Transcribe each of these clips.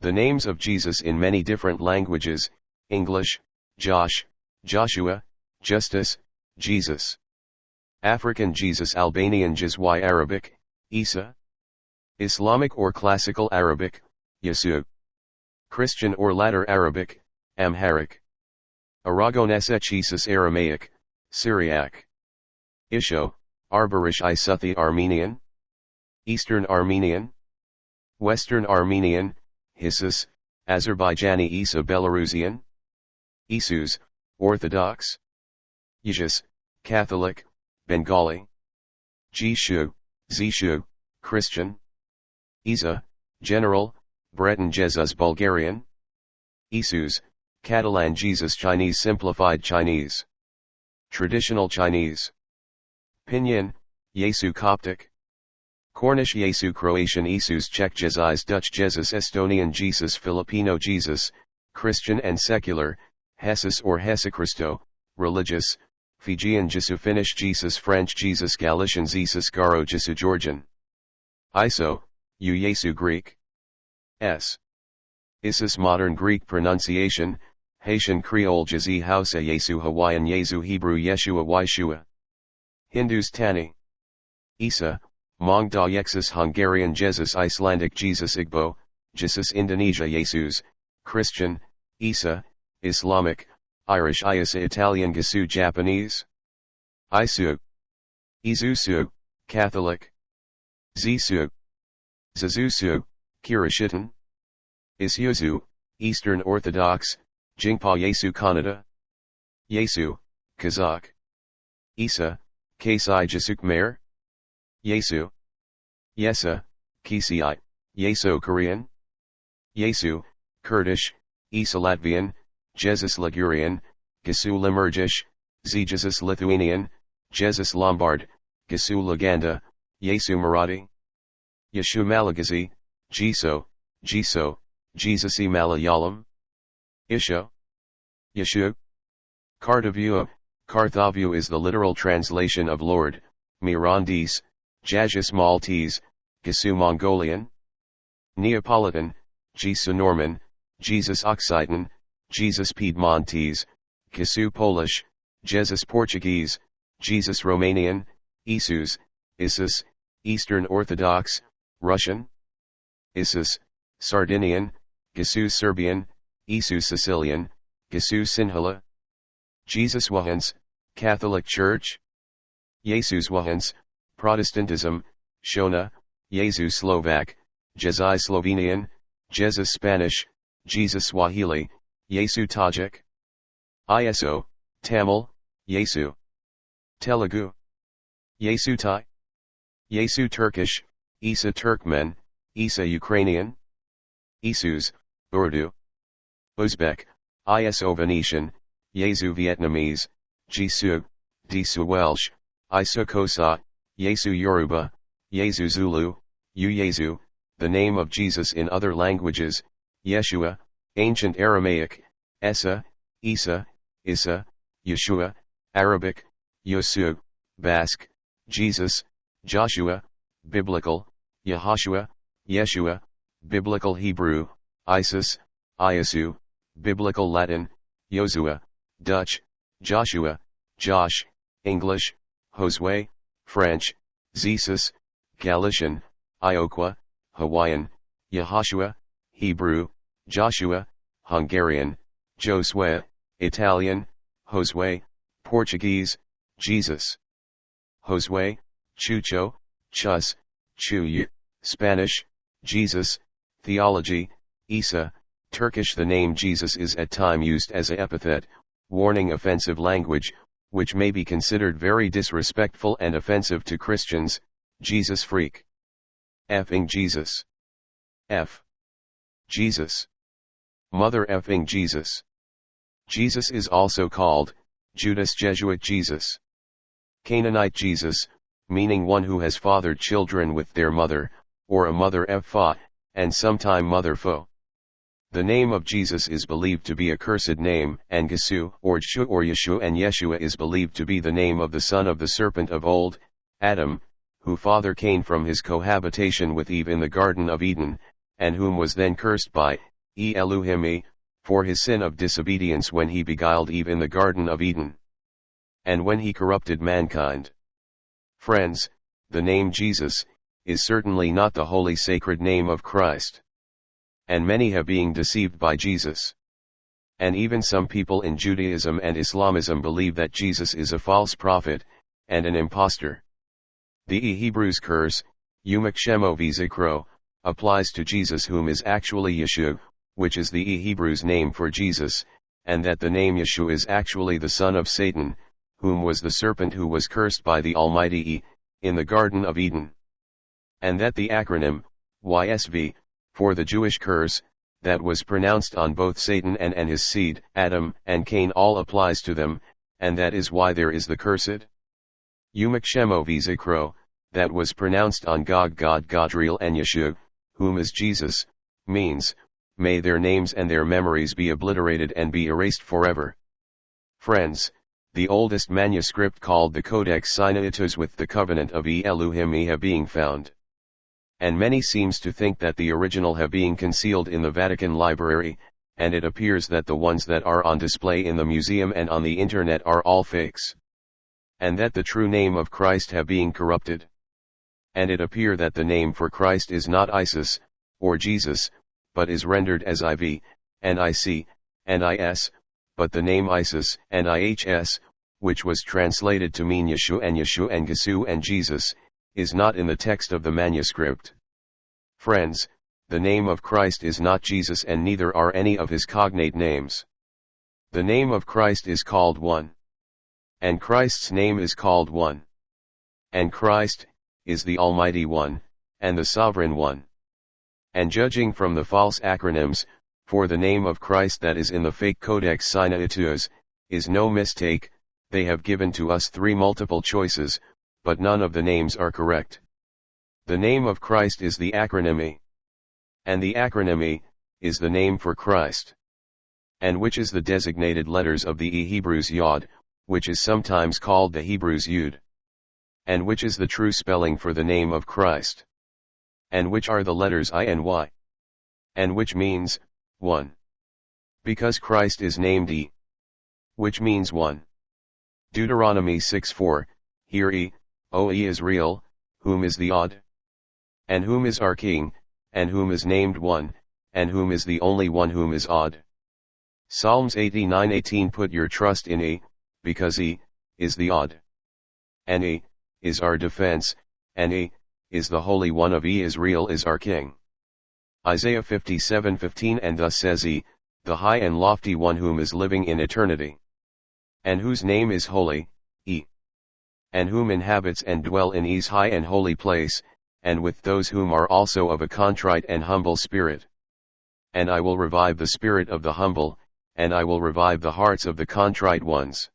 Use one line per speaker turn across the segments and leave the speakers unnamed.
The names of Jesus in many different languages: English, Josh, Joshua, Justus, Jesus. African Jesus, Albanian Jizwy, Arabic, Isa. Islamic or Classical Arabic, Yesu. Christian or Latter Arabic, Amharic. Aragonese Jesus, Aramaic, Syriac. Isho, Arborish Isuthi, Armenian. Eastern Armenian. Western Armenian, Hissus, Azerbaijani Isa, Belarusian. Isus, Orthodox. Yiddish, Catholic, Bengali. Jishu, Zishu, Christian. Isa, General, Breton Jesus, Bulgarian. Isus, Catalan Jesus, Chinese, Simplified Chinese. Traditional Chinese. Pinyin, Yesu, Coptic. Cornish Yesu, Croatian Isus, Czech Jesus, Dutch Jesus, Estonian Jesus, Filipino Jesus, Christian and secular, Jesus or Jesucristo, religious, Fijian Jesu, Finnish Jesus, French Jesus, Galician Jesus, Garo Jesu, Georgian. Iso, Yesu, Greek. S. Isis, modern Greek pronunciation, Haitian Creole Jezi, Hausa Yesu, Hawaiian Yesu, Hebrew Yeshua, Yeshua. Hindus Tani. Isa, Mong Da Yexus, Hungarian Jesus, Icelandic Jesus, Igbo, Jesus, Indonesia Jesus, Christian, Isa, Islamic, Irish Isa, Italian Gisu, Japanese. Isu. Izusu, Catholic. Zisu. Zazusu, Kirishitan. Isyuzu, Eastern Orthodox, Jingpa Yesu, Kannada. Yesu, Kazakh. Isa, Kasai Jesu, Khmer. Yesu. Yesa, Kisi, Yeso, Korean. Yesu, Kurdish, Isa, Latvian, Jesus, Ligurian, Gisu, Limurgish, Jesus, Lithuanian, Jesus, Lombard, Gisu, Luganda, Yesu, Marathi. Yeshu, Malagasy, Jiso, Jiso, Jesusi, Malayalam. Isho. Yeshu. Karthavyu. Karthavyu is the literal translation of Lord, Mirandese, Jesus, Maltese, Gisu, Mongolian. Neapolitan, Jesu, Norman, Jesus, Occitan, Jesus, Piedmontese, Gisu, Polish, Jesus, Portuguese, Jesus, Romanian, Isus, Isus, Eastern Orthodox, Russian. Isus, Sardinian, Gisu, Serbian, Isu, Sicilian, Gisu, Sinhala. Jesus Wahans, Catholic Church. Jesus Wahans, Protestantism, Shona, Yesu, Slovak, Jezai, Slovenian, Jesus, Spanish, Jesus, Swahili, Yesu, Tajik. Iso, Tamil, Yesu. Telugu. Yesu, Thai. Yesu, Turkish, Isa, Turkmen, Isa, Ukrainian. Isus, Urdu. Uzbek, Iso, Venetian, Yesu, Vietnamese, Jisu, Disu, Welsh, Isu, Kosa, Yesu, Yoruba, Yesu, Zulu, Yesu, the name of Jesus in other languages, Yeshua, Ancient Aramaic, Esa, Isa, Issa, Yeshua, Arabic, Yosu, Basque, Jesus, Joshua, Biblical, Yehoshua, Yeshua, Biblical Hebrew, Isis, Iasu, Biblical Latin, Josua, Dutch, Joshua, Josh, English, Josue, French, Jesus, Galician, Iokwa, Hawaiian, Yehoshua, Hebrew, Joshua, Hungarian, Josue, Italian, Josue, Portuguese, Jesus. Josue, Chucho, Chus, Chuyu, Spanish, Jesus, Theology, Isa, Turkish. The name Jesus is at time used as an epithet, warning offensive language, which may be considered very disrespectful and offensive to Christians. Jesus freak. Effing Jesus. F. Jesus. Mother effing Jesus. Jesus is also called Judas Jesuit Jesus. Canaanite Jesus, meaning one who has fathered children with their mother, or a mother Epha, and sometime mother foe. The name of Jesus is believed to be a cursed name, and Gisu or Dshu or Yeshu and Yeshua is believed to be the name of the son of the serpent of old, Adam, who fathered Cain from his cohabitation with Eve in the Garden of Eden, and whom was then cursed by Elu'hymn, for his sin of disobedience when he beguiled Eve in the Garden of Eden, and when he corrupted mankind. Friends, the name Jesus is certainly not the holy sacred name of Christ. And many have been deceived by Jesus. And even some people in Judaism and Islamism believe that Jesus is a false prophet, and an impostor. The Hebrews curse, Yudh, applies to Jesus, whom is actually Yeshua, which is the Hebrews name for Jesus, and that the name Yeshua is actually the son of Satan, whom was the serpent who was cursed by the Almighty in the Garden of Eden. And that the acronym, YSV, for the Jewish curse, that was pronounced on both Satan and his seed, Adam and Cain, all applies to them, and that is why there is the cursed Yudh, that was pronounced on Gog, Godriel and Yeshua, whom is Jesus, means, may their names and their memories be obliterated and be erased forever. Friends, the oldest manuscript called the Codex Sinaiticus with the Covenant of Elu'hymn have been found. And many seems to think that the original have been concealed in the Vatican Library, and it appears that the ones that are on display in the museum and on the internet are all fakes. And that the true name of Christ have been corrupted. And it appear that the name for Christ is not Isis, or Jesus, but is rendered as IV, and IC, and IS, but the name Isis and IHS, which was translated to mean Yeshua and Gesu and Jesus, is not in the text of the manuscript. Friends, the name of Christ is not Jesus, and neither are any of his cognate names. The name of Christ is called One. And Christ's name is called One. And Christ is the Almighty One, and the Sovereign One. And judging from the false acronyms, for the name of Christ that is in the fake Codex Sinaiticus, is no mistake, they have given to us 3 multiple choices, but none of the names are correct. The name of Christ is the acronym, and the acronym is the name for Christ, and which is the designated letters of the Hebrews Yod, which is sometimes called the Hebrews Yudh, and which is the true spelling for the name of Christ, and which are the letters I and Y, and which means one, because Christ is named E, which means one. Deuteronomy 6:4, hear ye, O Israel, whom is the Odd, and whom is our King, and whom is named One, and whom is the only One, whom is Odd. Psalms 89:18, put your trust in E, because E is the Odd, and E is our defense, and E is the Holy One of Israel is our King. Isaiah 57:15, and thus says E, the high and lofty One, whom is living in eternity, and whose name is holy, E, and whom inhabits and dwell in E's high and holy place, and with those whom are also of a contrite and humble spirit. And I will revive the spirit of the humble, and I will revive the hearts of the contrite ones.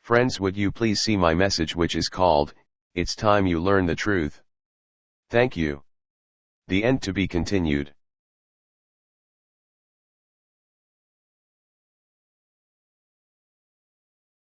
Friends, would you please see my message, which is called, It's Time You Learn the Truth. Thank you. The end to be continued.